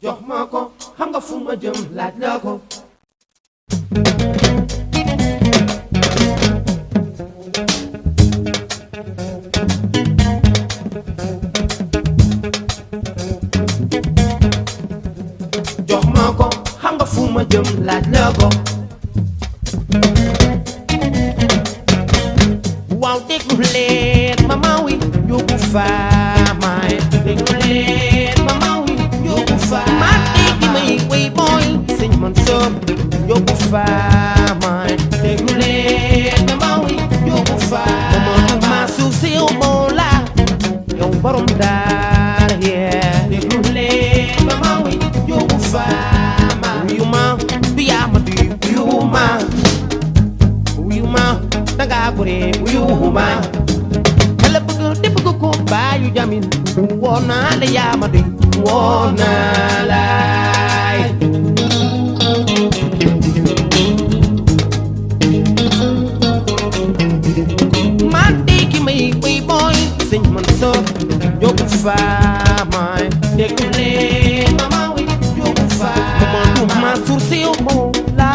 jox ma ko xam nga fu ma jëm laaj la ko jox ma ko xam nga fu ma jëm laaj la ko waaw déglu leen mama wi yóbbu faamaay déglu leen mama wi yóbbu faamaay maa dégg may way boy sëñ Mansour yóbbu faamaay déglu leen mama wi yóbbu faamaay Mamadou Mansour si yow moo la yow borom daara yee déglu leen mama wi yóbbu faamaay wiyu ma du yaa ma du wiyu ma wiyu ma danga gore wiyu ma kala bëgg te bëgg ko baayu jamin woo naa la yaa ma du woo naa laay man déggi may way boy sëñ Mansour yóbbu faamaay déglu leen mama wi yóbbu faamaay Mamadou Mansour si yow moo la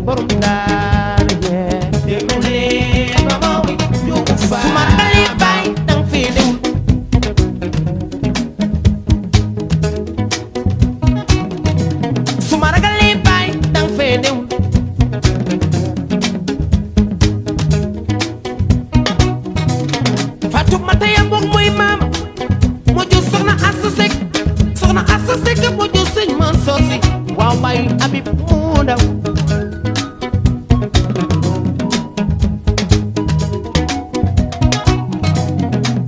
borom daara yee déglu leen mama wi yóbbu faamaay su ma ragalee bay dang fee newul su ma ragalee bay dang fee newul Fatou Mata ya mbokk mooy maama moo jur soxna Assa Seck moo jur sëñ Mansour si waaw bàyyi Habib mu ndaw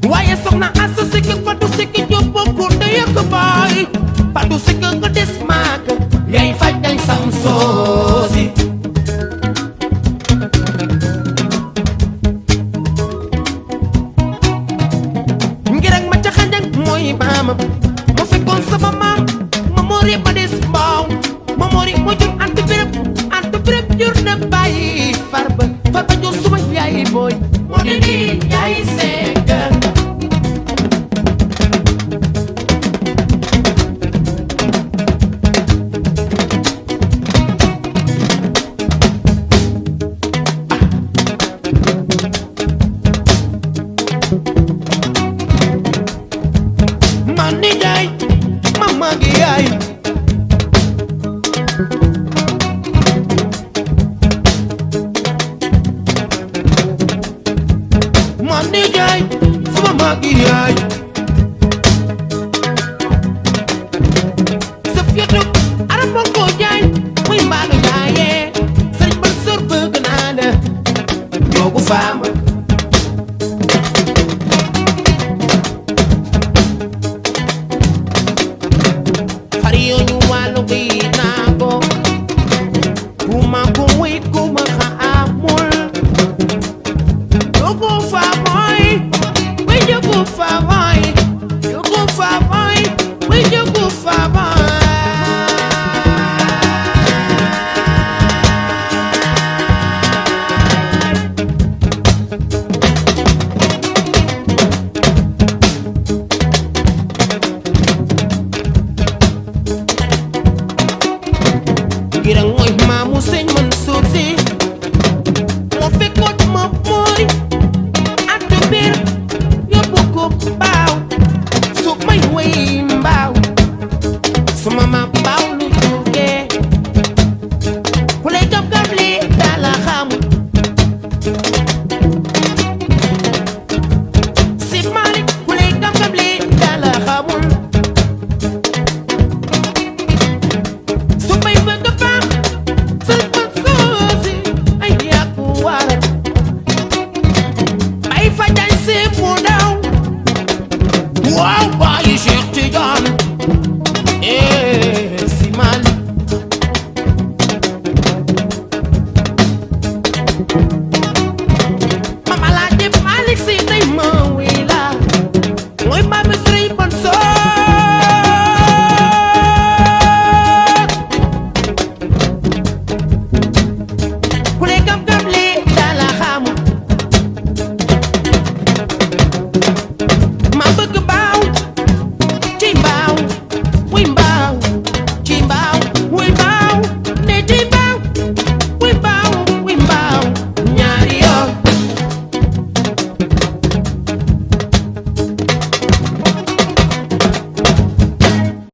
waaye soxna Assa Seck Fatou Seck jóg bokkul ndey ak baay Fatou Seck nga des maak yaay faj dañ sam soosi ngir ak ma ca xanjang mooy maamam ma fekkoon sama maam ma moori ma des mbaaw ma moori ma jur antu béréb jur na bàyyi farba jur suma yaay booy moo di di yaay Seck man ni jaay mama gi yaay man ni jaay sama mag gi yaay sa fietu aram mo ko jaay muy mbaalu jaayee Serigne Mansour bëgg naa la yóbbu faama fariyo ñu wàllu bi naa ko kuma ko wéy kuma xa amul yóbbu faamooy wéy yóbbu faamooy yóbbu faamooy wéy yóbbu faamooy ngir mooy maamu sëñ Mansour si